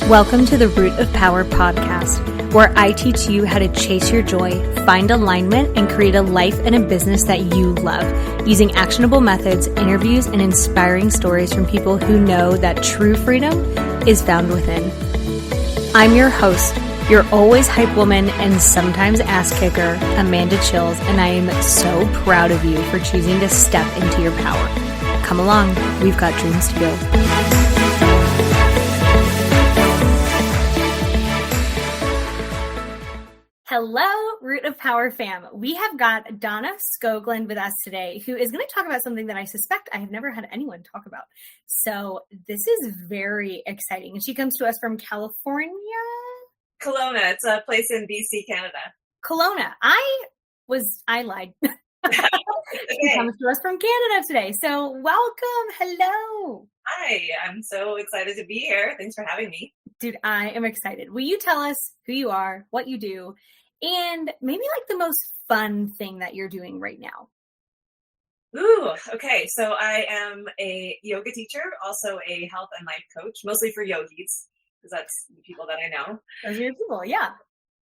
Welcome to the Root of Power podcast, where I teach you how to chase your joy, find alignment, and create a life and a business that you love, using actionable methods, interviews, and inspiring stories from people who know that true freedom is found within. I'm your host, your always hype woman and sometimes ass kicker, Amanda Chills, and I am so proud of you for choosing to step into your power. Come along, we've got dreams to build. Hello, Root of Power fam. We have got Donna Skoglund with us today, who is going to talk about something that I suspect I have never had anyone talk about. So this is very exciting. And she comes to us from California. Kelowna. It's a place in BC, Canada. Kelowna. I lied. She comes to us from Canada today. So welcome. Hello. Hi. I'm so excited to be here. Thanks for having me. Dude, I am excited. Will you tell us who you are, what you do, and maybe like the most fun thing that you're doing right now? Ooh, okay. So I am a yoga teacher, also a health and life coach, mostly for yogis, because that's the people that I know. Those are your people, yeah.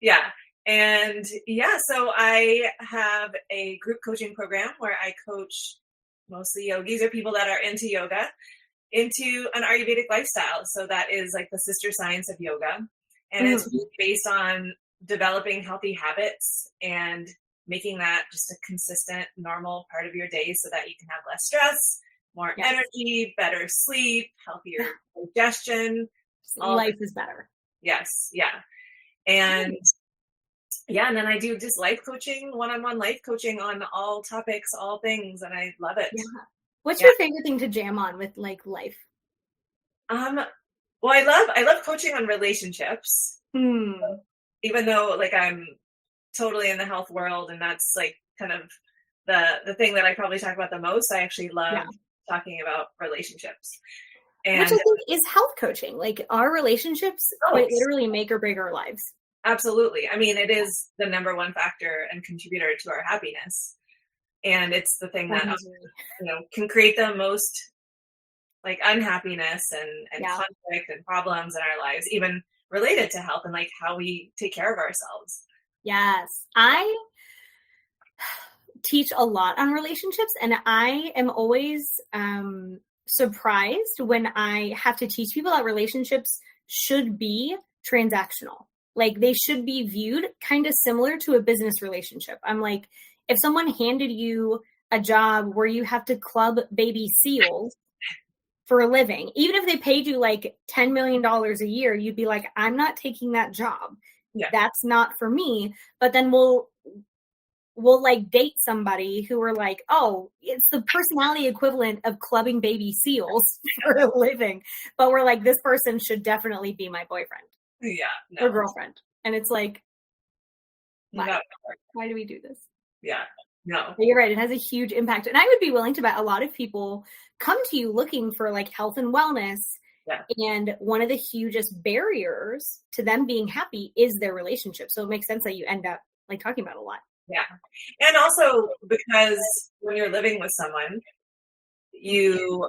Yeah. And yeah, so I have a group coaching program where I coach mostly yogis or people that are into yoga, into an Ayurvedic lifestyle. So that is like the sister science of yoga. And it's based on developing healthy habits and making that just a consistent, normal part of your day so that you can have less stress, more energy, better sleep, healthier digestion. Life is better. Yes. Yeah. And and then I do just life coaching, one-on-one life coaching on all topics, all things, and I love it. Yeah. What's your favorite thing to jam on with like life? Well, I love coaching on relationships. Even though like I'm totally in the health world and that's like kind of the thing that I probably talk about the most, I actually love talking about relationships. And which I think is health coaching. Like our relationships quite literally make or break our lives. Absolutely. I mean, it is the number one factor and contributor to our happiness. And it's the thing that, can create the most like unhappiness and conflict and problems in our lives, even related to health and like how we take care of ourselves. Yes. I teach a lot on relationships and I am always surprised when I have to teach people that relationships should be transactional. Like they should be viewed kind of similar to a business relationship. I'm like, if someone handed you a job where you have to club baby seals for a living, even if they paid you like $10 million a year, you'd be like, I'm not taking that job. Yeah. That's not for me. But then we'll like date somebody who are like, oh, it's the personality equivalent of clubbing baby seals for a living. But we're like, this person should definitely be my boyfriend. Yeah. Or girlfriend. And it's like, why do we do this? Yeah. No. But you're right. It has a huge impact. And I would be willing to bet a lot of people come to you looking for like health and wellness. Yeah. And one of the hugest barriers to them being happy is their relationship. So it makes sense that you end up like talking about it a lot. Yeah. And also because when you're living with someone, you've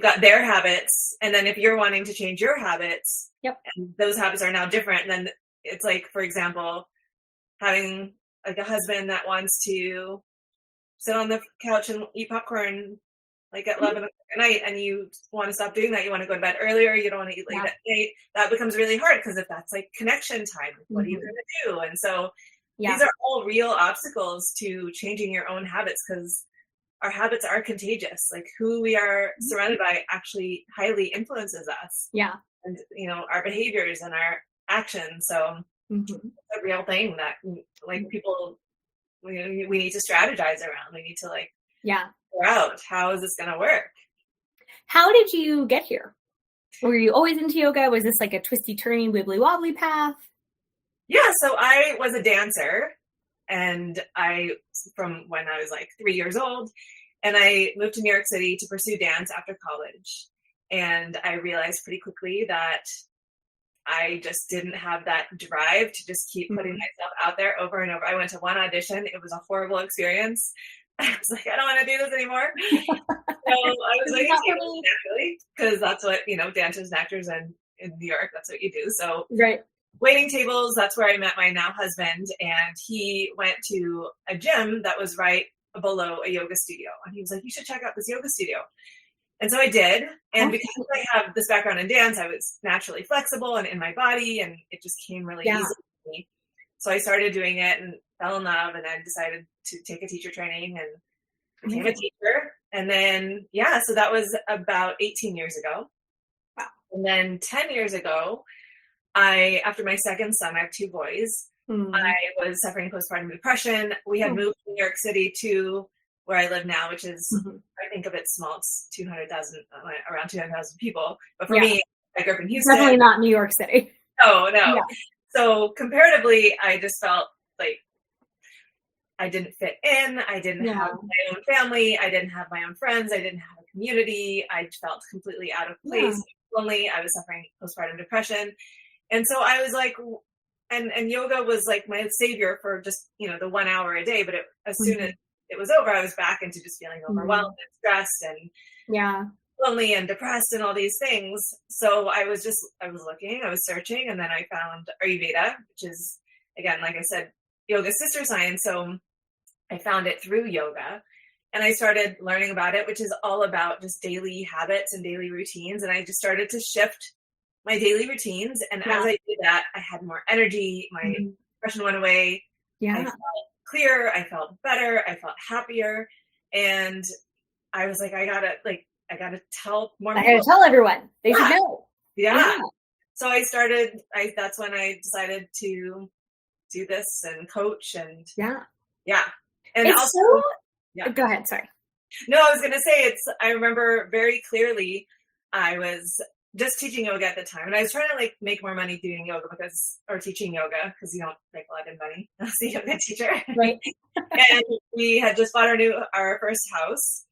got their habits. And then if you're wanting to change your habits, and those habits are now different, then it's like, for example, having like a husband that wants to sit on the couch and eat popcorn like at 11 o'clock at night, and you want to stop doing that. You want to go to bed earlier. You don't want to eat late at night. That becomes really hard because if that's like connection time, what are you going to do? And so these are all real obstacles to changing your own habits because our habits are contagious. Like who we are surrounded by actually highly influences us. Yeah. And, our behaviors and our actions. So it's a real thing that like people, we need to strategize around. We need to figure out how is this going to work? How did you get here? Were you always into yoga? Was this like a twisty, turny, wibbly wobbly path? Yeah. So I was a dancer and from when I was like 3 years old, and I moved to New York City to pursue dance after college. And I realized pretty quickly that I just didn't have that drive to just keep putting myself out there over and over. I went to one audition. It was a horrible experience. I was like, I don't want to do this anymore. So I was like, naturally, because that's what, dancers and actors and in New York, that's what you do. So right. waiting tables, that's where I met my now husband. And he went to a gym that was right below a yoga studio. And he was like, you should check out this yoga studio. And so I did. And because I have this background in dance, I was naturally flexible and in my body, and it just came really easy to me. So I started doing it and fell in love, and then decided to take a teacher training and became a teacher. And then, so that was about 18 years ago. Wow. And then 10 years ago, after my second son, I have two boys, I was suffering postpartum depression. We had moved to New York City to where I live now, which is, I think of it small, it's 200,000, around 200,000 people. But for me, I grew up in Houston. Definitely not New York City. No. Yeah. So comparatively, I just felt like I didn't fit in. I didn't have my own family. I didn't have my own friends. I didn't have a community. I felt completely out of place, lonely. I was suffering postpartum depression. And so I was like, and yoga was like my savior for just, the 1 hour a day. But as soon as it was over, I was back into just feeling overwhelmed and stressed and lonely and depressed and all these things. So I was looking, I was searching, and then I found Ayurveda, which is, again, like I said, yoga's sister science. So I found it through yoga, and I started learning about it, which is all about just daily habits and daily routines. And I just started to shift my daily routines. And as I did that, I had more energy. My depression went away. I felt clearer. I felt better. I felt happier. And I was like, I gotta tell more people. I gotta tell everyone. They should know. Yeah. So that's when I decided to do this and coach and And it's also, go ahead. Sorry. No, I was going to say I remember very clearly I was just teaching yoga at the time, and I was trying to make more money doing yoga or teaching yoga, because you don't make a lot of money as a yoga teacher. Right. And we had just bought our first house,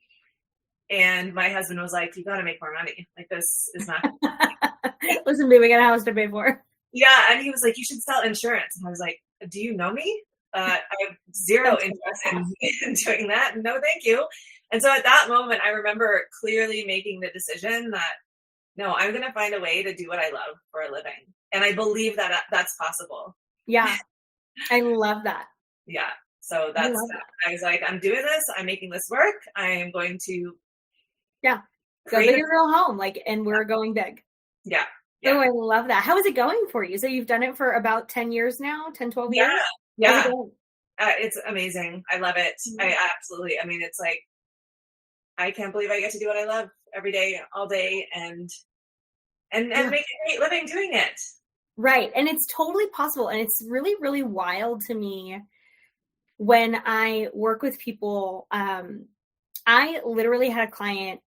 and my husband was like, you got to make more money. Like, this is not. Listen, we got a house to pay for. Yeah. And he was like, you should sell insurance. And I was like, do you know me? I have zero interest in doing that. No, thank you. And so at that moment, I remember clearly making the decision that, no, I'm going to find a way to do what I love for a living. And I believe that that's possible. Yeah. I love that. Yeah. So I was like, I'm doing this. I'm making this work. I am going to. Yeah. Go big and real home. And we're going big. Yeah. Oh, I love that. How is it going for you? So you've done it for about 10 years now, 10, 12 years? Yeah. It's amazing. I love it. I absolutely, it's like, I can't believe I get to do what I love every day, all day, and make a great living doing it. Right. And it's totally possible. And it's really, really wild to me when I work with people. I literally had a client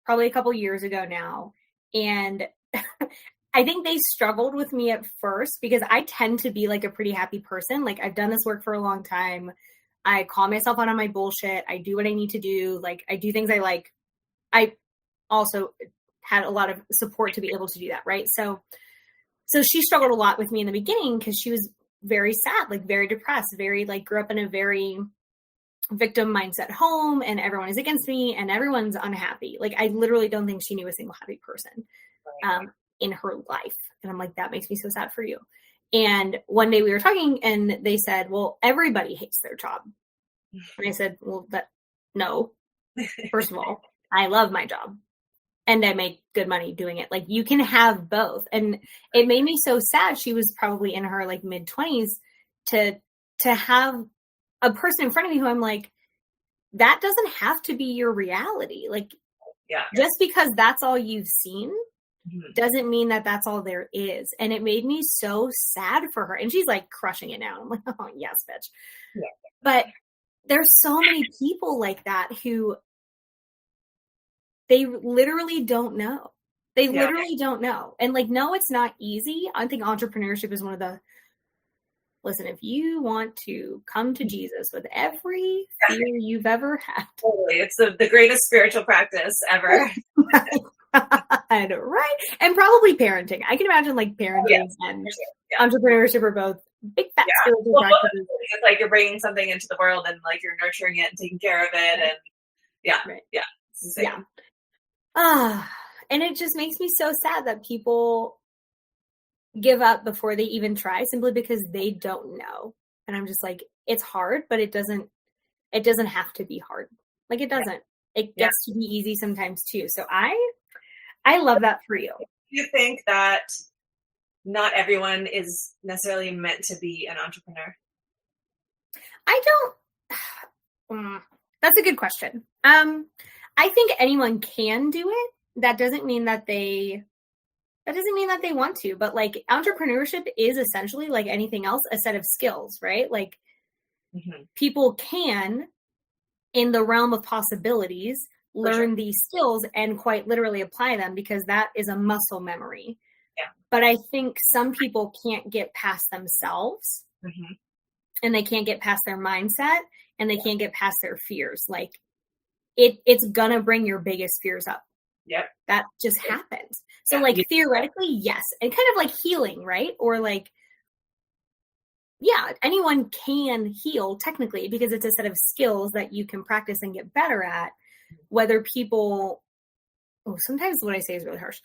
probably a couple years ago now, and I think they struggled with me at first because I tend to be a pretty happy person. I've done this work for a long time. I call myself out on my bullshit. I do what I need to do. I do things I like. I also had a lot of support to be able to do that. Right. So she struggled a lot with me in the beginning because she was very sad, very depressed, very grew up in a very victim mindset home, and everyone is against me and everyone's unhappy. I literally don't think she knew a single happy person. In her life. And I'm like, that makes me so sad for you. And one day we were talking, and they said, well, everybody hates their job. And I said, well, no. First of all, I love my job and I make good money doing it. You can have both. And it made me so sad. She was probably in her mid 20s to have a person in front of me who I'm like, that doesn't have to be your reality. Just because that's all you've seen doesn't mean that that's all there is. And it made me so sad for her. And she's crushing it now. I'm like, oh yes, bitch. Yeah. But there's so many people like that who they literally don't know. They literally don't know. And no, it's not easy. I think entrepreneurship is one of the, listen, if you want to come to Jesus with every fear you've ever had. Totally. It's the greatest spiritual practice ever. Right. And probably parenting. I can imagine parenting and entrepreneurship are both big fat spiritual practices. It's you're bringing something into the world and you're nurturing it and taking care of it. And And it just makes me so sad that people give up before they even try simply because they don't know. And I'm just like, it's hard, but it doesn't have to be hard. Like it doesn't. It gets to be easy sometimes too. So I love that for you. Do you think that not everyone is necessarily meant to be an entrepreneur? I don't. That's a good question. I think anyone can do it. That doesn't mean that they want to, but like entrepreneurship is essentially like anything else, a set of skills, right? Like people can, in the realm of possibilities, learn these skills and quite literally apply them because that is a muscle memory. Yeah. But I think some people can't get past themselves and they can't get past their mindset and they can't get past their fears. Like it's gonna bring your biggest fears up. Yep. That just happens. So like theoretically, yes. And kind of like healing, right? Or like, yeah, anyone can heal technically because it's a set of skills that you can practice and get better at. Whether people, sometimes what I say is really harsh.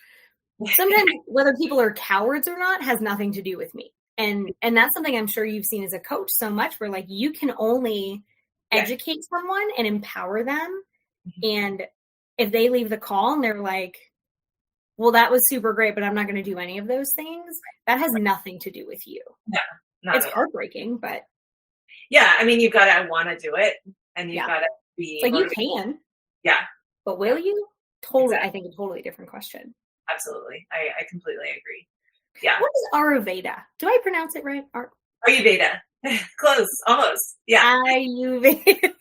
Sometimes whether people are cowards or not has nothing to do with me. And that's something I'm sure you've seen as a coach so much where like you can only educate someone and empower them. And if they leave the call and they're like, well, that was super great, but I'm not going to do any of those things, that has nothing to do with you. Yeah. It's heartbreaking, but. Yeah. I mean, you've got to want to do it and you've got to be. Like motivated. You can. Yeah. But will you? Totally. Exactly. I think a totally different question. Absolutely. I completely agree. Yeah. What is Ayurveda? Do I pronounce it right? Ayurveda. Close. Almost. Yeah. Ayurveda.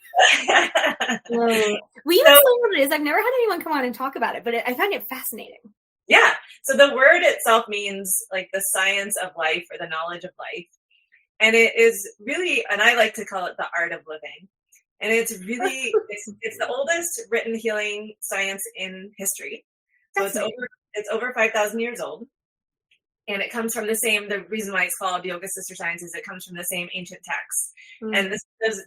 Will you explain what it is? I've never had anyone come on and talk about it, but I find it fascinating. Yeah. So the word itself means like the science of life or the knowledge of life. And it is really, and I like to call it the art of living. And it's really, it's the oldest written healing science in history. So it's over 5,000 years old. And it comes from the reason why it's called Yoga Sister Science is it comes from the same ancient texts. And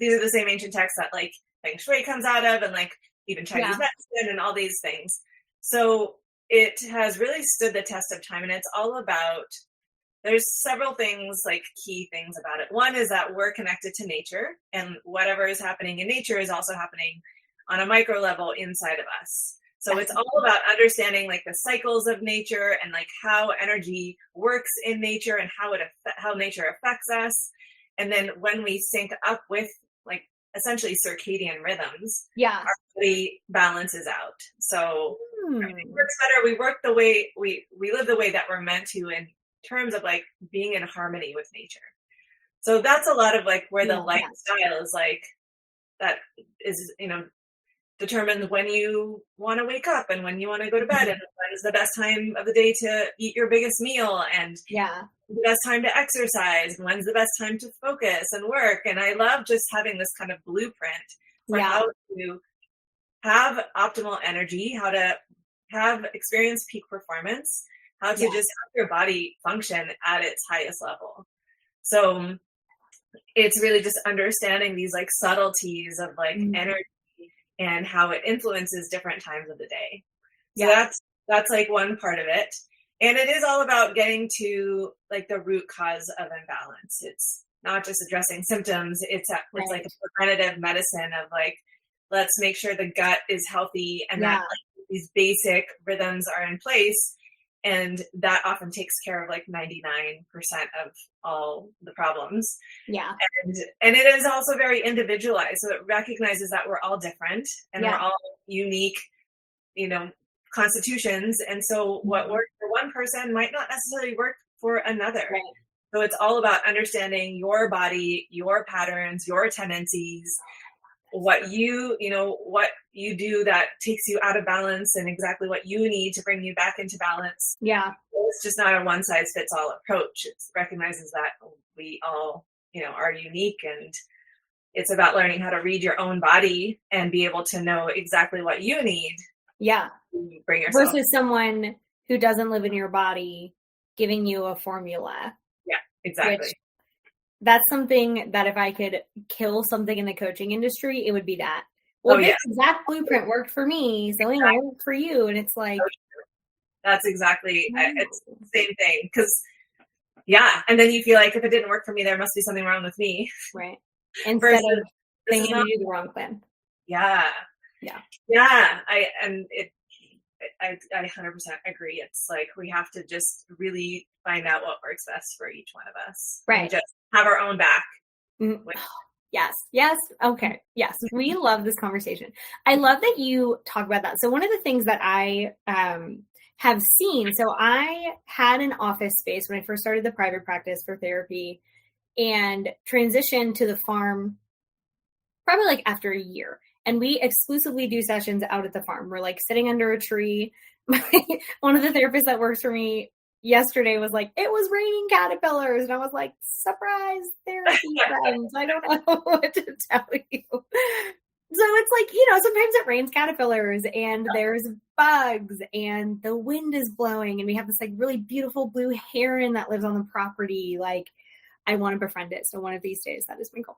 these are the same ancient texts that like Feng Shui comes out of and like even Chinese medicine and all these things. So it has really stood the test of time and it's all about, there's several things, like key things about it. One is that we're connected to nature and whatever is happening in nature is also happening on a micro level inside of us. So it's all about understanding like the cycles of nature and like how energy works in nature and how nature affects us. And then when we sync up with like essentially circadian rhythms, our body balances out. So it works better. We work the way we live the way that we're meant to in terms of like being in harmony with nature. So that's a lot of like where the lifestyle is like that is, determines when you want to wake up and when you want to go to bed and when is the best time of the day to eat your biggest meal and the best time to exercise and when's the best time to focus and work. And I love just having this kind of blueprint for how to have optimal energy, how to experience peak performance, how to just have your body function at its highest level. So it's really just understanding these like subtleties of like energy and how it influences different times of the day. So that's like one part of it. And it is all about getting to like the root cause of imbalance. It's not just addressing symptoms. It's like a preventative medicine of like, let's make sure the gut is healthy and that like, these basic rhythms are in place. And that often takes care of like 99% of all the problems. Yeah. And it is also very individualized. So it recognizes that we're all different and we're all unique, constitutions. And so what works for one person might not necessarily work for another. Right. So it's all about understanding your body, your patterns, your tendencies, what you do that takes you out of balance and exactly what you need to bring you back into balance. Yeah. It's just not a one size fits all approach. It recognizes that we all, are unique and it's about learning how to read your own body and be able to know exactly what you need. Yeah. To bring yourself. Versus someone who doesn't live in your body giving you a formula. Yeah, exactly. That's something that if I could kill something in the coaching industry, it would be that. Well, this exact blueprint worked for me, so it won't work for you. And it's like, That's exactly, it's the same thing. Because, yeah. And then you feel like if it didn't work for me, there must be something wrong with me. Right. Instead Versus, of this they is handed not, you the wrong plan. yeah. Yeah. Yeah. I 100% agree. It's like we have to just really find out what works best for each one of us. Right. And just have our own back. Yes. Yes. Okay. Yes. We love this conversation. I love that you talk about that. So one of the things that I have seen, so I had an office space when I first started the private practice for therapy and transitioned to the farm probably like after a year. And we exclusively do sessions out at the farm. We're like sitting under a tree. One of the therapists that works for me yesterday was like, it was raining caterpillars. And I was like, surprise therapy friends. I don't know what to tell you. So it's like, sometimes it rains caterpillars and there's bugs and the wind is blowing and we have this like really beautiful blue heron that lives on the property. Like, I want to befriend it. So one of these days that is my goal.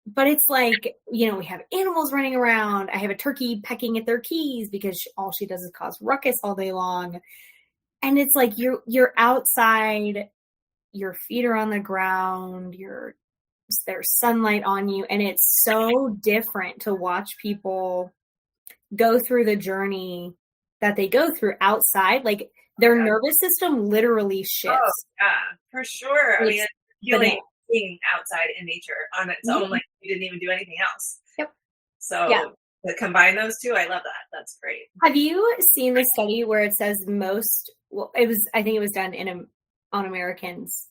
But it's like, we have animals running around. I have a turkey pecking at their keys because all she does is cause ruckus all day long. And it's like, you're outside, your feet are on the ground, there's sunlight on you. And it's so different to watch people go through the journey that they go through outside. Like their nervous system literally shifts. Oh, yeah, for sure. I mean, being outside in nature on its own, like you didn't even do anything else. Yep. So to combine those two, I love that. That's great. Have you seen the study where it says I think it was done on Americans,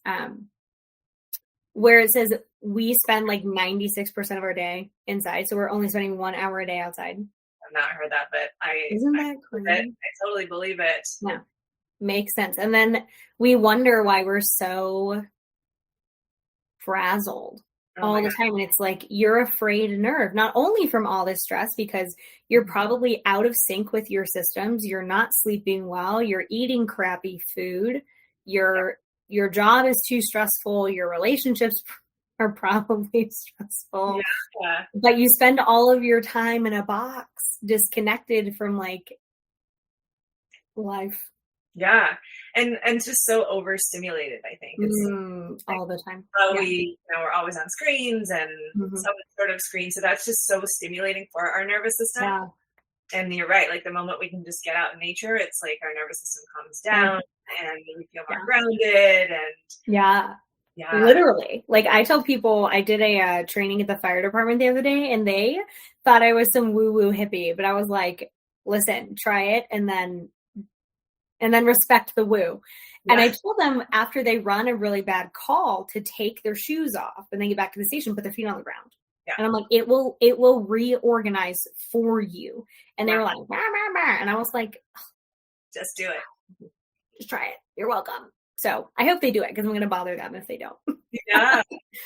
where it says we spend like 96% of our day inside. So we're only spending 1 hour a day outside. I've not heard that, but Isn't that crazy? I totally believe it. Yeah. Makes sense. And then we wonder why we're so frazzled all the time. And it's like, you're a frayed nerve, not only from all this stress, because you're probably out of sync with your systems. You're not sleeping well. You're eating crappy food. Your job is too stressful. Your relationships are probably stressful. Yeah. But you spend all of your time in a box disconnected from like life. Yeah. And just so overstimulated, I think. It's all the time. We're always on screens and some sort of screen. So that's just so stimulating for our nervous system. Yeah. And you're right. Like the moment we can just get out in nature, it's like our nervous system calms down and we feel more grounded. And yeah, literally. Like I tell people, I did a training at the fire department the other day and they thought I was some woo-woo hippie, but I was like, listen, try it and then respect the woo. Yeah. And I told them after they run a really bad call to take their shoes off and then get back to the station, put their feet on the ground. Yeah. And I'm like, it will reorganize for you. And they were like, bah, bah, bah. And I was like, just do it. Just try it. You're welcome. So I hope they do it because I'm going to bother them if they don't. Yeah.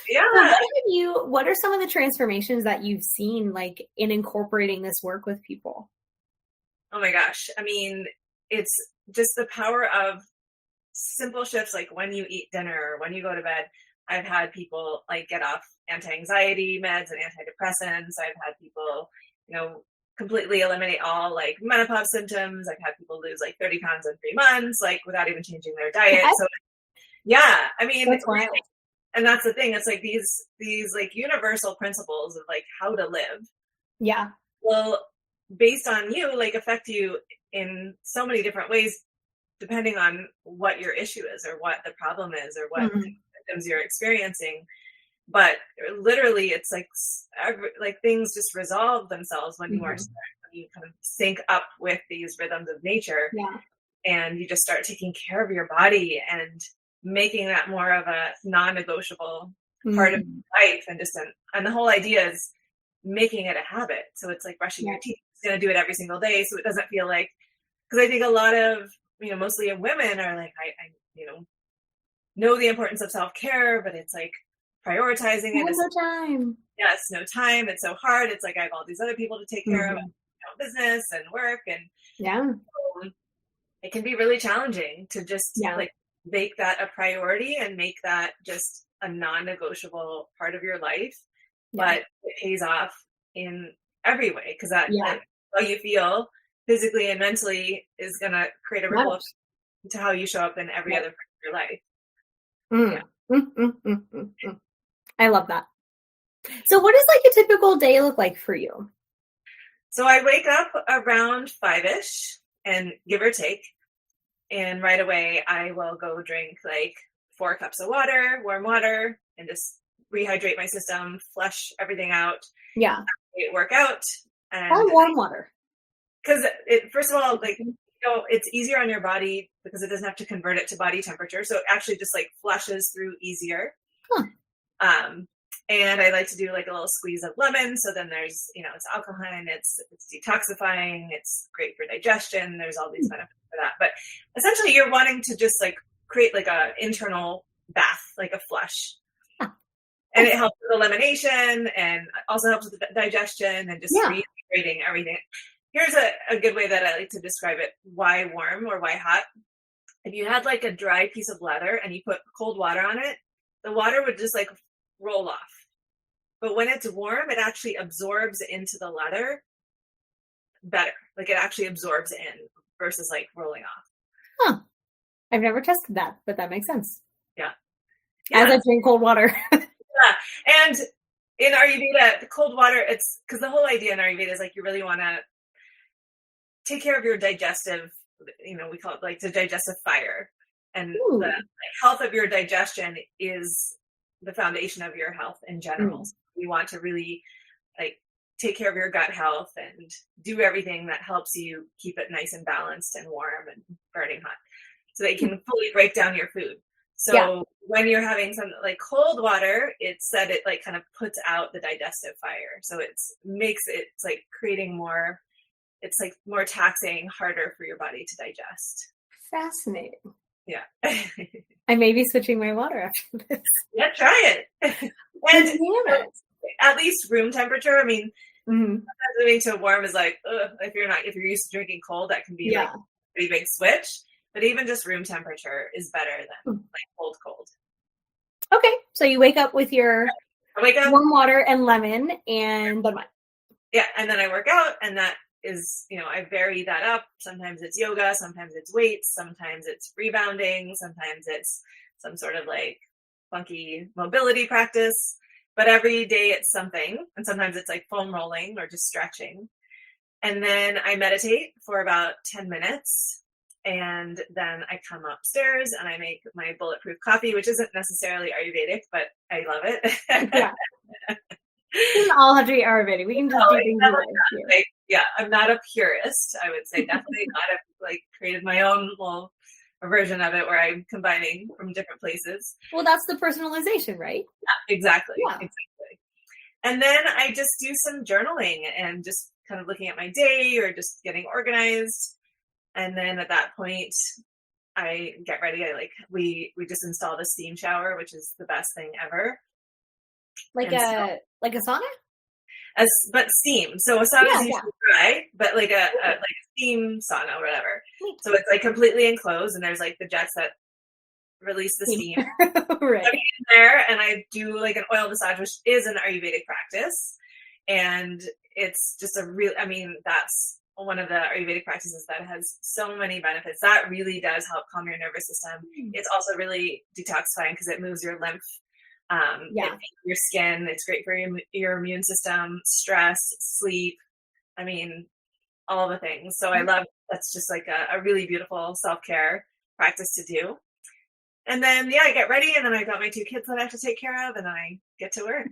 Yeah. So what are some of the transformations that you've seen like in incorporating this work with people? Oh my gosh. I mean, it's just the power of simple shifts, like when you eat dinner or when you go to bed. I've had people like get off anti-anxiety meds and antidepressants. I've had people, completely eliminate all like menopause symptoms. I've had people lose like 30 pounds in 3 months, like without even changing their diet. So yeah, I mean, that's wild. And that's the thing. It's like these like universal principles of like how to live. Yeah. Well, based on you, like affect you in so many different ways, depending on what your issue is or what the problem is or what symptoms you're experiencing. But literally it's like things just resolve themselves when you kind of sync up with these rhythms of nature. Yeah. And you just start taking care of your body and making that more of a non-negotiable part of life. And and the whole idea is making it a habit. So it's like brushing your teeth. It's going to do it every single day. So it doesn't feel like, because I think a lot of, mostly women are like, I know the importance of self-care, but it's like prioritizing it. No time. Yes, no time. It's so hard. It's like I have all these other people to take care of, business and work, and it can be really challenging to just like make that a priority and make that just a non-negotiable part of your life. But it pays off in every way because that's how you feel. physically and mentally is going to create a ripple effect to how you show up in every other part of your life. Yeah. I love that. So what does like a typical day look like for you? So I wake up around 5-ish and give or take. And right away I will go drink like 4 cups of water, warm water, and just rehydrate my system, flush everything out. Yeah. Work out. And warm water. Because first of all, like, it's easier on your body because it doesn't have to convert it to body temperature. So it actually just like flushes through easier. And I like to do like a little squeeze of lemon. So then there's, it's alkaline, it's detoxifying, it's great for digestion. There's all these benefits for that. But essentially you're wanting to just like create like a internal bath, like a flush. And it helps with elimination and also helps with digestion and just rehydrating everything. Here's a good way that I like to describe it. Why warm or why hot? If you had like a dry piece of leather and you put cold water on it, the water would just like roll off. But when it's warm, it actually absorbs into the leather better. Like it actually absorbs in versus like rolling off. I've never tested that, but that makes sense. Yeah. As I drink cold water. Yeah. And in Ayurveda, the cold water, it's because the whole idea in Ayurveda is like you really want to take care of your digestive, we call it like the digestive fire. And the health of your digestion is the foundation of your health in general. So you want to really like take care of your gut health and do everything that helps you keep it nice and balanced and warm and burning hot so that you can fully break down your food. So when you're having some like cold water, it's said it like kind of puts out the digestive fire. So it's like creating more, it's like more taxing, harder for your body to digest. Fascinating. Yeah. I may be switching my water after this. Yeah, try it. And at least room temperature. I mean, sometimes moving to warm is like, if you're used to drinking cold, that can be like a pretty big switch. But even just room temperature is better than like cold. Okay, so you wake up with your warm water and lemon, and then what? Yeah, and then I work out, and that is, I vary that up. Sometimes it's yoga, sometimes it's weights, sometimes it's rebounding, sometimes it's some sort of like funky mobility practice. But every day it's something, and sometimes it's like foam rolling or just stretching. And then I meditate for about 10 minutes. And then I come upstairs and I make my bulletproof coffee, which isn't necessarily Ayurvedic, but I love it. It doesn't all have to be Ayurvedic. We can just do things like, I'm not a purist. I would say definitely not. I've like created my own little version of it where I'm combining from different places. Well, that's the personalization, right? Yeah, exactly. And then I just do some journaling and just kind of looking at my day or just getting organized. And then at that point, I get ready. We just installed a steam shower, which is the best thing ever. Like a sauna? But steam. So a sauna is usually dry, but like a steam sauna or whatever. So it's like completely enclosed, and there's like the jets that release the steam. Right. I'm in there, and I do like an oil massage, which is an Ayurvedic practice, and it's just that's one of the Ayurvedic practices that has so many benefits. That really does help calm your nervous system. It's also really detoxifying because it moves your lymph. It feeds your skin. It's great for your immune system, stress, sleep. I mean, all the things. So I love, that's just like a really beautiful self-care practice to do. And then, I get ready, and then I've got my 2 kids that I have to take care of, and then I get to work.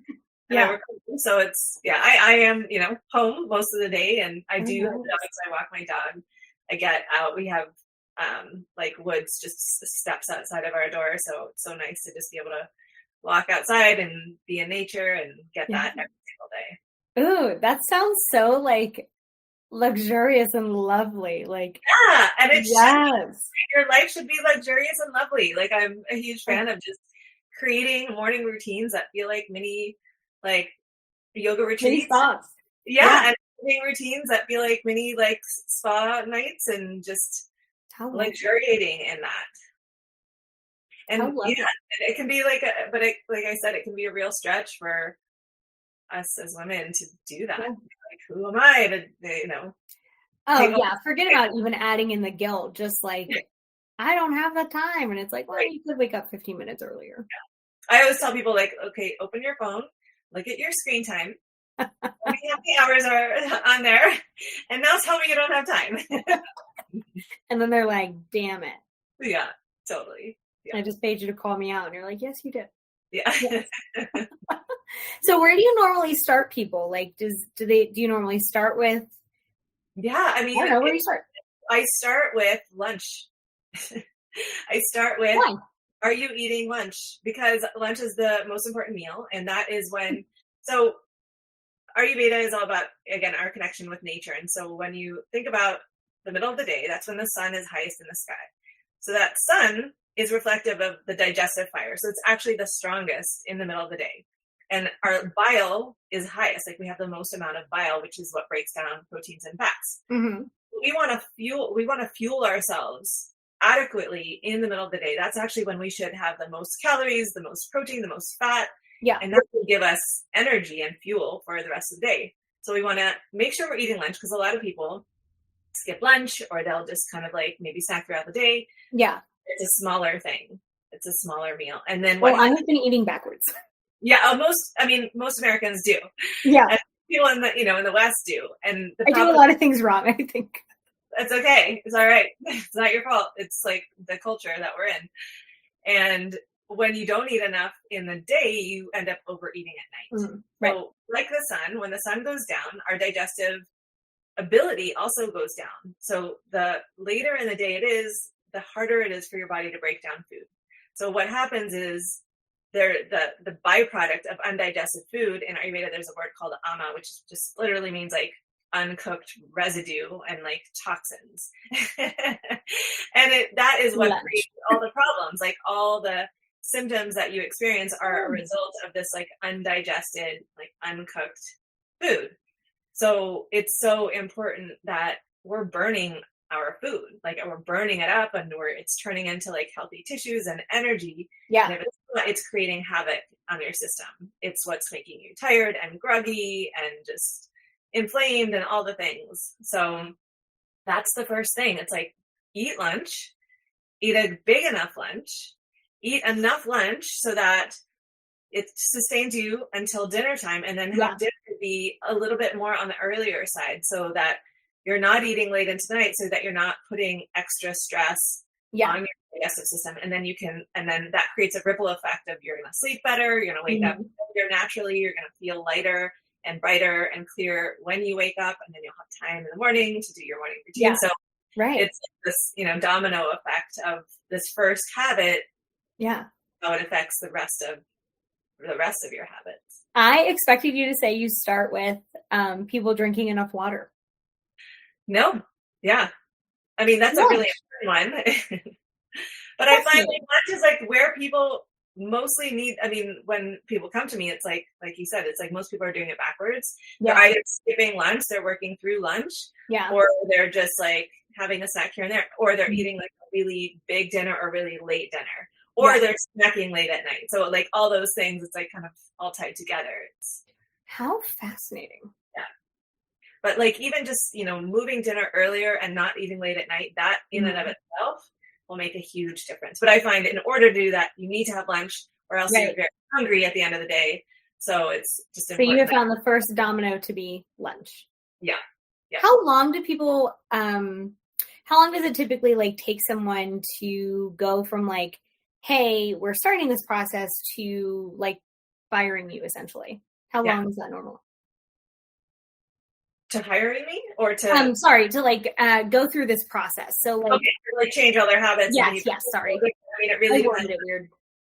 So it's, I am, home most of the day, and I do have dogs. I walk my dog. I get out. We have like woods just steps outside of our door. So it's so nice to just be able to walk outside and be in nature and get that every single day. Ooh, that sounds so like luxurious and lovely. Like, and it your life should be luxurious and lovely. Like, I'm a huge fan of just creating morning routines that feel like mini like yoga retreats. And evening routines that feel like mini like spa nights, and just luxuriating in that. And it can be like like I said, it can be a real stretch for us as women to do that. Like, who am I to, Oh yeah, forget about even adding in the guilt. Just like, I don't have the time. And it's like, well, you could wake up 15 minutes earlier. Yeah. I always tell people, like, okay, open your phone, look at your screen time, tell me how many hours are on there, and now tell me you don't have time. And then they're like, damn it. Yeah, totally. Yeah. I just paid you to call me out. And you're like, yes, you did. Yeah. Yes. So where do you normally start people? Like, do you normally start with? Yeah, I mean, I don't know where you start. I start with lunch. I start with, why? Are you eating lunch? Because lunch is the most important meal. And that is when, so Ayurveda is all about, again, our connection with nature. And so when you think about the middle of the day, that's when the sun is highest in the sky. So that sun is reflective of the digestive fire. So it's actually the strongest in the middle of the day. And our bile is highest. Like we have the most amount of bile, which is what breaks down proteins and fats. Mm-hmm. We want to fuel ourselves adequately in the middle of the day. That's actually when we should have the most calories, the most protein, the most fat. Yeah. And that will give us energy and fuel for the rest of the day. So we want to make sure we're eating lunch, because a lot of people skip lunch, or they'll just kind of like maybe snack throughout the day. Yeah. It's a smaller thing. It's a smaller meal. And then I have been eating backwards. Yeah, most Americans do. Yeah. And people in the West do. And I do a lot of things wrong, I think. That's okay. It's all right. It's not your fault. It's like the culture that we're in. And when you don't eat enough in the day, you end up overeating at night. Right. So like the sun, when the sun goes down, our digestive ability also goes down. So the later in the day it is, the harder it is for your body to break down food. So what happens is the byproduct of undigested food, in Ayurveda there's a word called ama, which just literally means like uncooked residue and like toxins. And that is what creates all the problems. Like all the symptoms that you experience are a result of this like undigested, like uncooked food. So it's so important that we're burning our food, like we're burning it up, and it's turning into like healthy tissues and energy. Yeah. And if it's not, it's creating havoc on your system. It's what's making you tired and groggy and just inflamed and all the things. So that's the first thing. It's like, eat lunch, eat a big enough lunch, eat enough lunch so that it sustains you until dinner time, and then have dinner be a little bit more on the earlier side, so that you're not eating late into the night, so that you're not putting extra stress on your digestive system. And then that creates a ripple effect of, you're going to sleep better, you're going to wake up better naturally, you're going to feel lighter and brighter and clear when you wake up, and then you'll have time in the morning to do your morning routine. Yeah. So it's this, domino effect of this first habit. Yeah. How it affects the rest of your habits. I expected you to say you start with people drinking enough water. No. Yeah. I mean, that's a really important one. But I find lunch is like where people mostly need, I mean, when people come to me, it's like you said, it's like most people are doing it backwards. Yeah. They're either skipping lunch, they're working through lunch, or they're just like having a snack here and there, or they're eating like a really big dinner or really late dinner, or they're snacking late at night. So like all those things, it's like kind of all tied together. How fascinating. Yeah. But like even just, moving dinner earlier and not eating late at night, that in and of itself will make a huge difference. But I find in order to do that, you need to have lunch, or else you're very hungry at the end of the day. So it's just important. So you have found the first domino to be lunch. Yeah. How long do people, how long does it typically like take someone to go from like, hey, we're starting this process, to like firing you essentially? How long is that normal? To hiring me, or to to like go through this process. So like, like change all their habits. Yes. Sorry. I mean, it really worded it weird.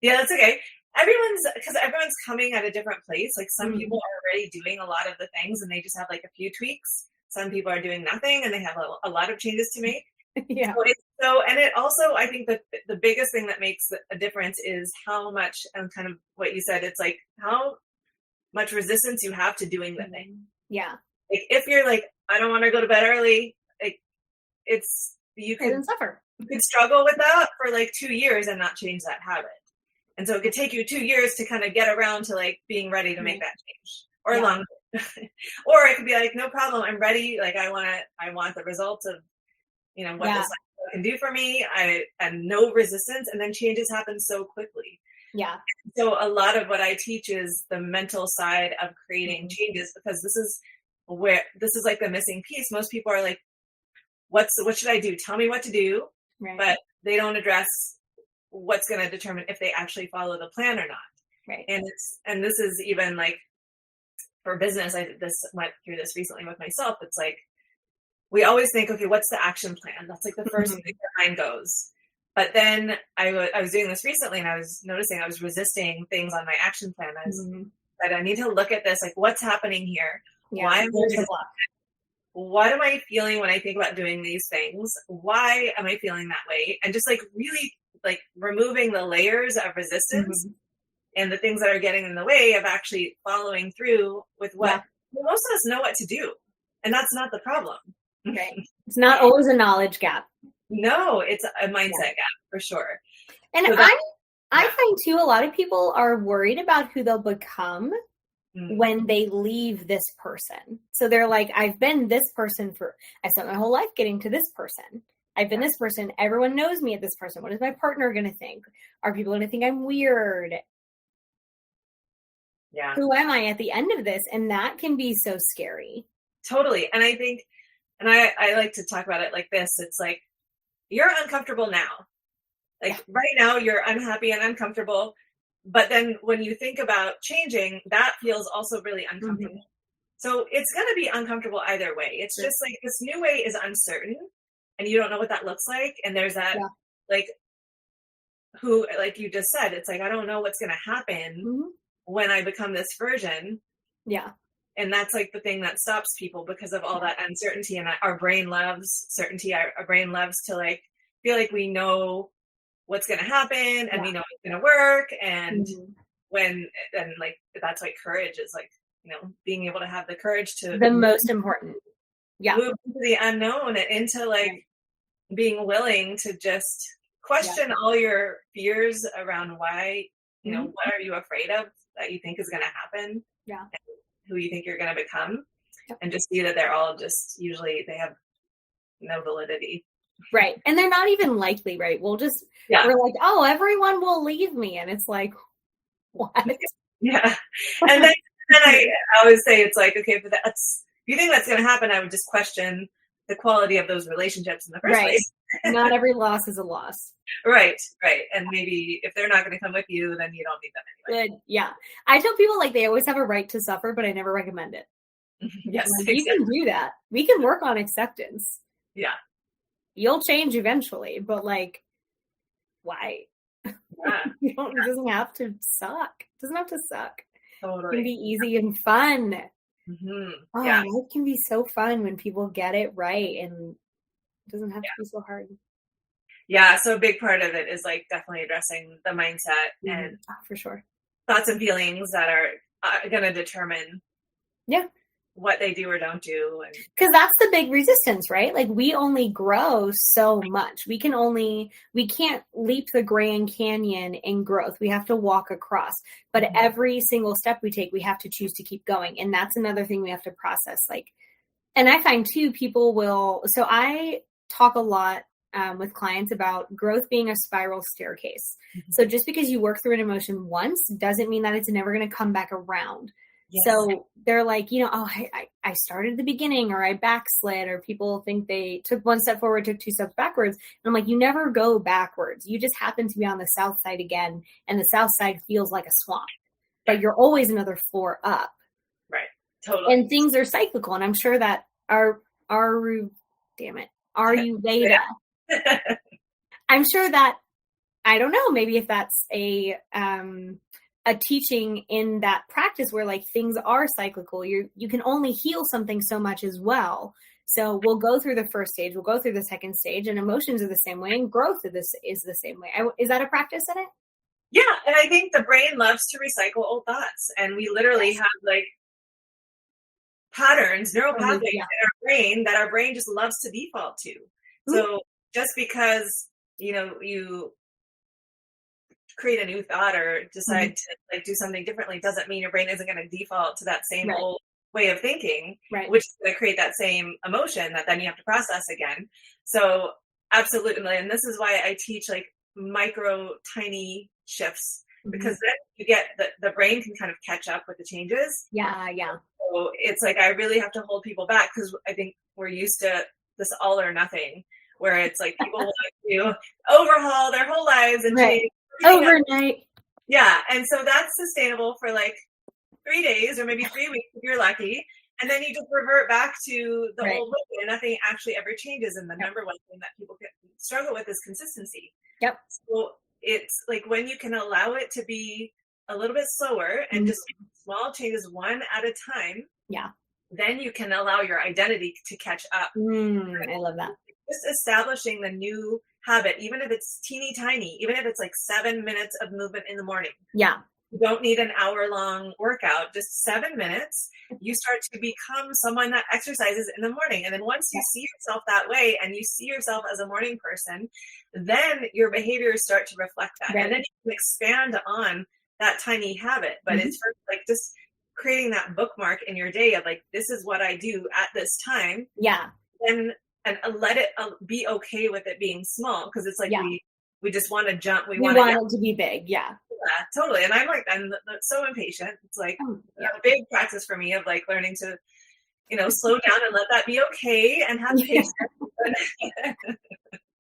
Yeah, that's okay. Because everyone's coming at a different place. Like some people are already doing a lot of the things, and they just have like a few tweaks. Some people are doing nothing, and they have a lot of changes to make. Yeah. And it also, I think that the biggest thing that makes a difference is how much, and kind of what you said, it's like how much resistance you have to doing the thing. Yeah. Like if you're like, I don't want to go to bed early, like you could suffer. You could struggle with that for like 2 years and not change that habit. And so it could take you 2 years to kind of get around to like being ready to make that change, or longer, Or it could be like, no problem, I'm ready. Like I want the results of, what this can do for me. And no resistance. And then changes happen so quickly. Yeah. So a lot of what I teach is the mental side of creating changes, because this is like the missing piece. Most people are like, what should I do? Tell me what to do. Right. But they don't address what's going to determine if they actually follow the plan or not. Right. And this is even like for business. I went through this recently with myself. It's like, we always think, okay, what's the action plan? That's like the first thing your mind goes. But then I was doing this recently, and I was noticing I was resisting things on my action plan. I was that I need to look at this, like, what's happening here? Yeah. Why am I what am I feeling when I think about doing these things? Why am I feeling that way? And just like really like removing the layers of resistance and the things that are getting in the way of actually following through with what most of us know what to do. And that's not the problem. Right. It's not always a knowledge gap. No, it's a mindset gap for sure. And so I find too, a lot of people are worried about who they'll become when they leave this person. So they're like, I've been this person I spent my whole life getting to this person. I've been this person. Everyone knows me at this person. What is my partner going to think? Are people going to think I'm weird? Yeah. Who am I at the end of this? And that can be so scary. Totally. And I think, and I like to talk about it like this. It's like, you're uncomfortable now. Like right now you're unhappy and uncomfortable. But then when you think about changing, that feels also really uncomfortable. So it's going to be uncomfortable either way. It's just like this new way is uncertain and you don't know what that looks like. And there's that like you just said, it's like, I don't know what's going to happen when I become this version. Yeah. And that's like the thing that stops people because of all that uncertainty. And our brain loves certainty. Our brain loves to like feel like we know what's going to happen and we know it's going to work. And that's like courage is like, being able to have the courage to the most important. Yeah. Move into the unknown and into like being willing to just question all your fears around why, what are you afraid of that you think is going to happen? Yeah. Who you think you're going to become, and just see that they're all just usually they have no validity. Right. And they're not even likely, right? We're like, oh, everyone will leave me. And it's like, what? Yeah. And then I always say, it's like, okay, but if you think that's going to happen, I would just question the quality of those relationships in the first place. Not every loss is a loss. Right. And maybe if they're not going to come with you, then you don't need them anyway. Good. Yeah. I tell people like they always have a right to suffer, but I never recommend it. Yes. Like, you can do that. We can work on acceptance. Yeah. You'll change eventually, but like, why? Yeah. It doesn't have to suck. It doesn't have to suck. Totally. It can be easy and fun. Yeah. It can be so fun when people get it right, and it doesn't have to be so hard. Yeah, so a big part of it is like definitely addressing the mindset and for sure thoughts and feelings that are going to determine what they do or don't do. Because that's the big resistance, right? Like we only grow so much. We can't leap the Grand Canyon in growth. We have to walk across. But every single step we take, we have to choose to keep going. And that's another thing we have to process. Like, and I find too, so I talk a lot with clients about growth being a spiral staircase. So just because you work through an emotion once doesn't mean that it's never going to come back around. Yes. So they're like, I started at the beginning, or I backslid, or people think they took one step forward, took two steps backwards. And I'm like, you never go backwards. You just happen to be on the south side again. And the south side feels like a swamp, but you're always another floor up. Right. Totally. And things are cyclical. And I'm sure that Ayurveda. I'm sure that, I don't know, maybe if that's a teaching in that practice where like things are cyclical, you can only heal something so much as well. So we'll go through the first stage, we'll go through the second stage, and emotions are the same way, and growth is the same way. Is that a practice in it? Yeah. And I think the brain loves to recycle old thoughts, and we literally have like patterns, neural pathways in our brain that our brain just loves to default to. So just because, you create a new thought or decide to like do something differently doesn't mean your brain isn't going to default to that same old way of thinking, right. which is going to create that same emotion that then you have to process again. So absolutely. And this is why I teach like micro tiny shifts, because then you get the brain can kind of catch up with the changes. Yeah. So it's like, I really have to hold people back, because I think we're used to this all or nothing, where it's like people want to overhaul their whole lives and change overnight. Yeah. And so that's sustainable for like 3 days or maybe 3 weeks if you're lucky. And then you just revert back to the old way, and nothing actually ever changes. And the number one thing that people struggle with is consistency. Yep. So it's like when you can allow it to be a little bit slower and just small changes one at a time. Yeah. Then you can allow your identity to catch up. I love that. Just establishing the new habit, even if it's teeny tiny, even if it's like 7 minutes of movement in the morning. Yeah. You don't need an hour-long workout, just 7 minutes. You start to become someone that exercises in the morning. And then once you see yourself that way and you see yourself as a morning person, then your behaviors start to reflect that. Right. And then you can expand on that tiny habit. But it's first like just creating that bookmark in your day of like, this is what I do at this time. Yeah. And let it be okay with it being small, because it's like we just want to jump. We want it to be big. Yeah, totally. And I'm so impatient. It's like a big practice for me of like learning to, slow down and let that be okay and have patience.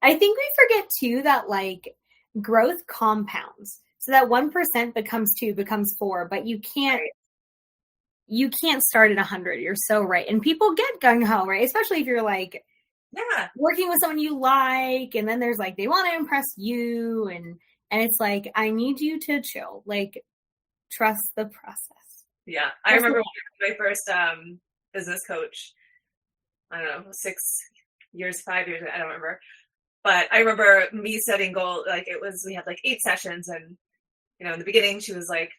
I think we forget too that like growth compounds. So that 1% becomes 2, becomes 4, but you can't. Right. You can't start at 100. You're so right. And people get gung-ho, right? Especially if you're like, working with someone you like, and then there's like, they want to impress you. And it's like, I need you to chill, like trust the process. Yeah. I remember my first business coach, I don't know, 6 years, 5 years, I don't remember. But I remember me setting goal, like we had like 8 sessions. And, in the beginning, she was like,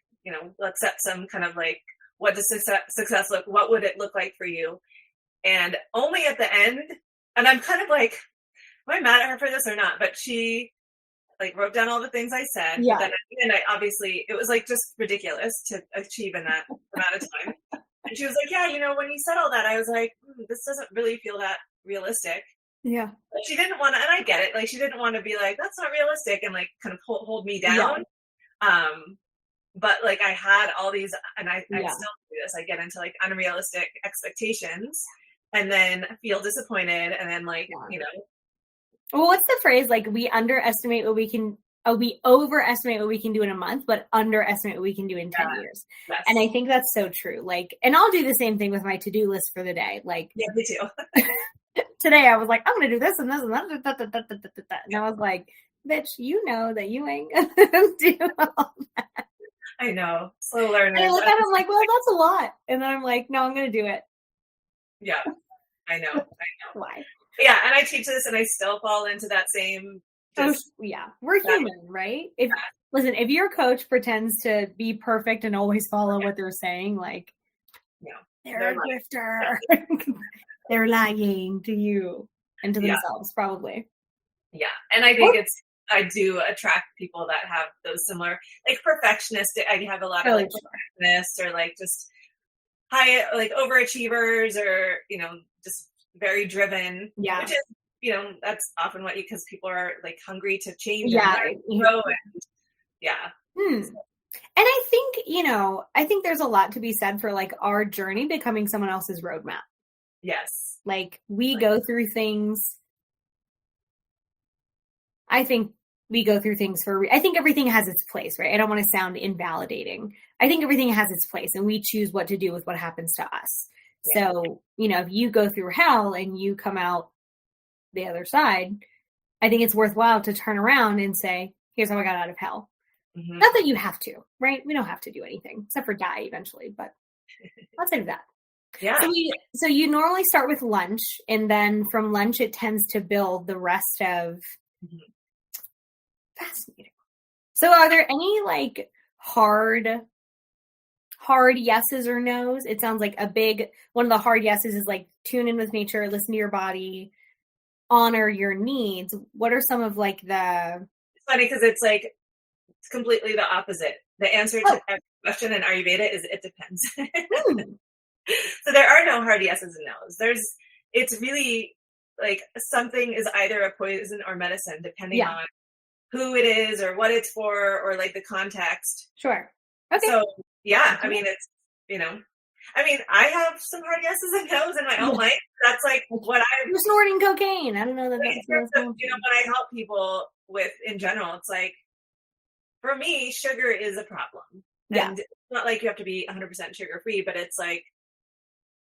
let's set some kind of like, what does success look? What would it look like for you? And only at the end, and I'm kind of like, am I mad at her for this or not? But she like wrote down all the things I said. Yeah. But then at the end, it was like just ridiculous to achieve in that amount of time. And she was like, yeah, when you said all that, I was like, this doesn't really feel that realistic. Yeah. But she didn't want to, and I get it. Like she didn't want to be like, that's not realistic, and like kind of hold me down. Yeah. But like I had all these, and I still do this. I get into like unrealistic expectations, and then feel disappointed, and then like Well, what's the phrase? Like we underestimate what we can. We overestimate what we can do in a month, but underestimate what we can do in 10 years. Yes. And I think that's so true. Like, and I'll do the same thing with my to-do list for the day. Like, yeah, me too. Today I was like, I'm going to do this and this and that. And I was like, bitch, you know that you ain't going to do all that. I know. Slow learner. And I look at it, I'm like, well, that's a lot. And then I'm like, no, I'm going to do it. Yeah, I know. Why? Yeah, and I teach this, and I still fall into that same. We're human, right? Listen, if your coach pretends to be perfect and always follow what they're saying, like, they're a grifter. They're lying to you and to themselves, probably. Yeah, and I think I do attract people that have those similar, like perfectionistic. I have a lot of like perfectionists or like just high, like overachievers, or just very driven. Yeah, which is that's often because people are like hungry to change. And grow. And I think I think there's a lot to be said for like our journey becoming someone else's roadmap. Yes, like we go through things. I think we go through things I think everything has its place, right? I don't want to sound invalidating. I think everything has its place, and we choose what to do with what happens to us. Yeah. So, if you go through hell and you come out the other side, I think it's worthwhile to turn around and say, here's how I got out of hell. Mm-hmm. Not that you have to, right? We don't have to do anything except for die eventually, but outside of that. Yeah. So you normally start with lunch, and then from lunch, it tends to build the rest of. Fascinating. So are there any like hard yeses or nos? It sounds like one of the hard yeses is like tune in with nature, listen to your body, honor your needs. What are some of like It's funny because it's like it's completely the opposite. The answer to every question in Ayurveda is it depends. So there are no hard yeses and nos. It's really like something is either a poison or medicine, depending on who it is or what it's for, or like the context. Sure. Okay. So yeah, I mean, it's, I mean, I have some hard yeses and nos in my own life. That's like what You're snorting cocaine. I don't know that like, that's when I help people with in general, it's like, for me, sugar is a problem. And it's not like you have to be 100% sugar free, but it's like,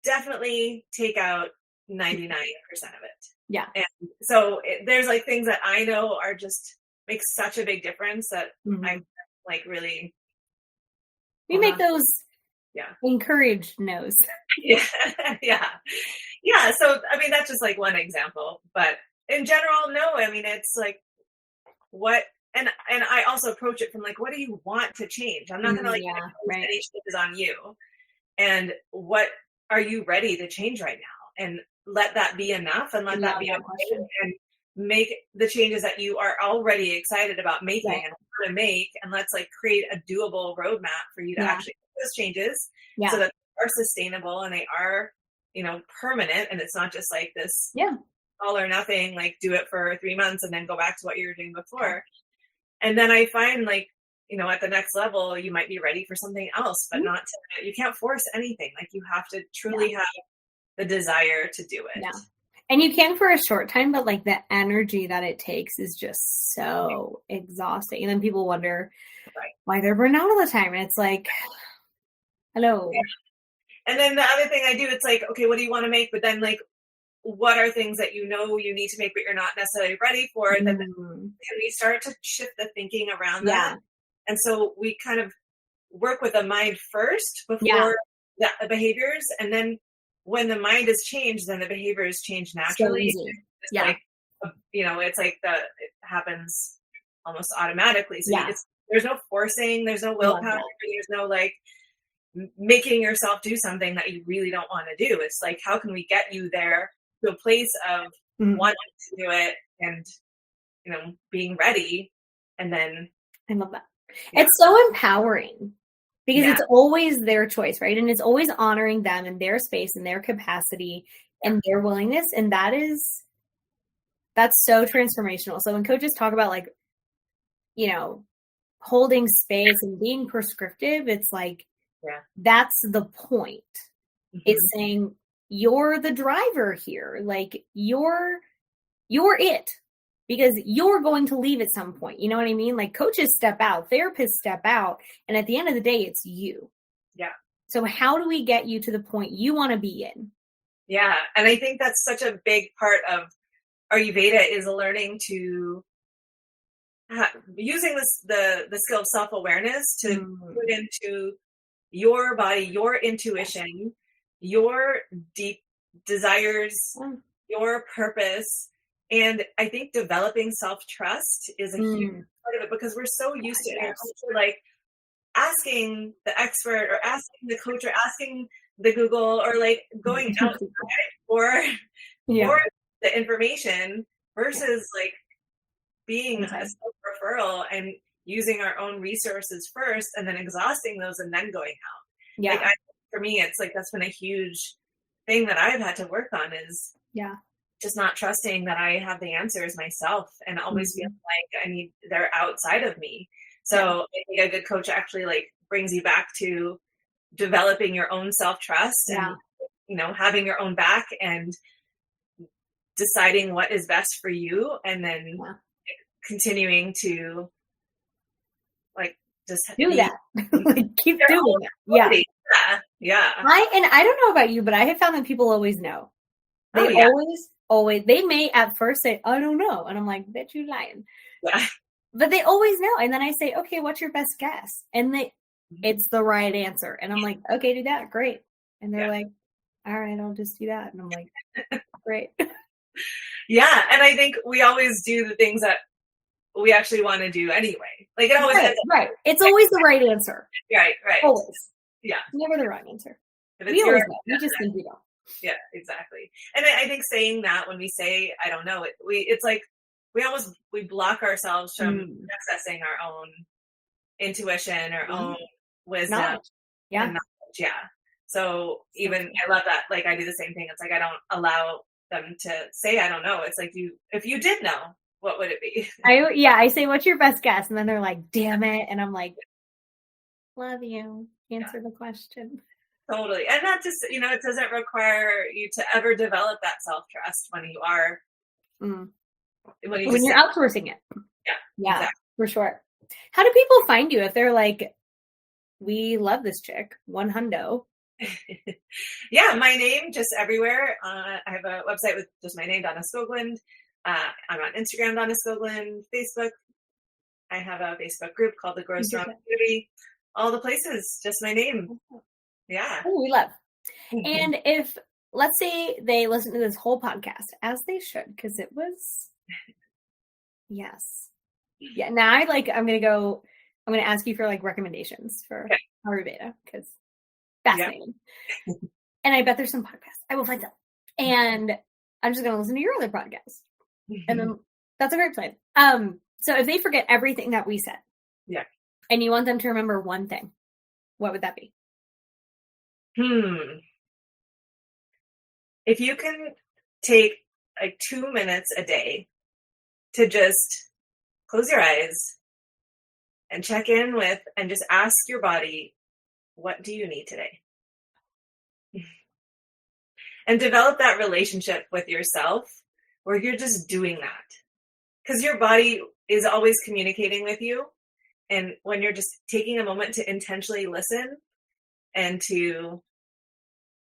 definitely take out 99% of it. Yeah. And so there's like things that I know are just make such a big difference that I'm like really. We make those encouraged no's. Yeah. So, I mean, that's just like one example, but in general, no, I mean, it's like what, and I also approach it from like, what do you want to change? I'm not going to like, any shit is on you. And what are you ready to change right now? And let that be enough, and let that be enough, and make the changes that you are already excited about making and want to make. And let's like create a doable roadmap for you to actually make those changes so that they are sustainable and they are, permanent. And it's not just like this all or nothing, like do it for 3 months and then go back to what you were doing before. And then I find like, at the next level, you might be ready for something else, but you can't force anything. Like you have to truly have the desire to do it. Yeah. And you can for a short time, but like the energy that it takes is just so exhausting. And then people wonder why they're burned out all the time. And it's like, hello. Yeah. And then the other thing I do, it's like, okay, what do you want to make? But then like, what are things that you need to make, but you're not necessarily ready for? And then we start to shift the thinking around that. And so we kind of work with the mind first before the behaviors. And then when the mind is changed, then the behaviors change naturally. So it's like, it's like it happens almost automatically. So there's no forcing, there's no willpower, there's no like making yourself do something that you really don't want to do. It's like, how can we get you there to a place of wanting to do it and, being ready? And then I love that. It's so empowering because it's always their choice, right? And it's always honoring them and their space and their capacity and their willingness. And that's so transformational. So when coaches talk about like, holding space and being prescriptive, it's like, that's the point. It's saying you're the driver here. Like you're it. Because you're going to leave at some point. You know what I mean? Like coaches step out, therapists step out. And at the end of the day, it's you. Yeah. So how do we get you to the point you want to be in? Yeah. And I think that's such a big part of Ayurveda is learning to using the skill of self-awareness to put into your body, your intuition, your deep desires, your purpose. And I think developing self-trust is a huge part of it because we're so used to it. Like asking the expert or asking the coach or asking the Google or like going outside for the information versus like being a self-referral and using our own resources first and then exhausting those and then going out. Yeah. Like for me, it's like that's been a huge thing that I've had to work on is just not trusting that I have the answers myself and always feeling like they're outside of me. So I think a good coach actually like brings you back to developing your own self-trust and, having your own back and deciding what is best for you. And then continuing to like, just do that. Like, keep doing it. Yeah. I don't know about you, but I have found that people always know. They always, they may at first say, I don't know. And I'm like, bet you lying. Yeah. But they always know. And then I say, okay, what's your best guess? And it's the right answer. And I'm like, okay, do that. Great. And they're like, all right, I'll just do that. And I'm like, great. Yeah. And I think we always do the things that we actually want to do anyway. Like it always right. It's always the right answer. Right. Always. Yeah. Never the wrong answer. We always know. We just think we don't. Yeah, exactly. And I think saying that when we say, I don't know, it's like we block ourselves from accessing our own intuition, our own wisdom. Knowledge. Yeah. And knowledge. Yeah. So even I love that. Like I do the same thing. It's like I don't allow them to say I don't know. It's like if you did know, what would it be? I say, what's your best guess? And then they're like, damn it. And I'm like, love you. Answer the question. Totally. And that just, it doesn't require you to ever develop that self-trust when you are, when you're outsourcing it. Yeah. Exactly. For sure. How do people find you if they're like, we love this chick, 100? Yeah, my name just everywhere. I have a website with just my name, Donna Skoglund. I'm on Instagram, Donna Skoglund, Facebook. I have a Facebook group called the Grow Strong Community. All the places, just my name. Yeah. Oh, we love. And if, let's say they listen to this whole podcast, as they should, because it was, yes. Yeah. Now I'm going to ask you for like recommendations for Ayurveda, because fascinating. Yeah. And I bet there's some podcasts. I will find them. And I'm just going to listen to your other podcast. And then that's a great plan. So if they forget everything that we said, and you want them to remember one thing, what would that be? If you can take like 2 minutes a day to just close your eyes and check in with and just ask your body, what do you need today? And develop that relationship with yourself where you're just doing that. Because your body is always communicating with you. And when you're just taking a moment to intentionally listen and to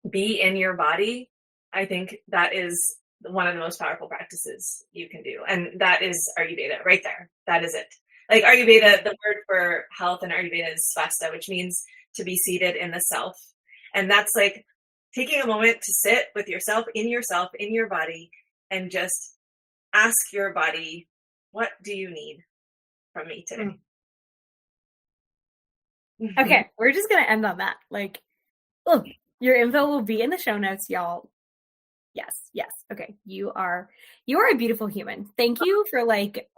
be in your body, I think that is one of the most powerful practices you can do. And that is Ayurveda right there. That is it. Like Ayurveda, the word for health in Ayurveda is svasta, which means to be seated in the self. And that's like taking a moment to sit with yourself, in your body, and just ask your body, what do you need from me today? Okay, we're just going to end on that. Like, look, your info will be in the show notes, y'all. Yes. Okay. You are a beautiful human. Thank you for like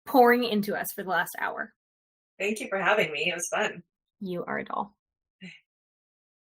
pouring into us for the last hour. Thank you for having me. It was fun. You are a doll.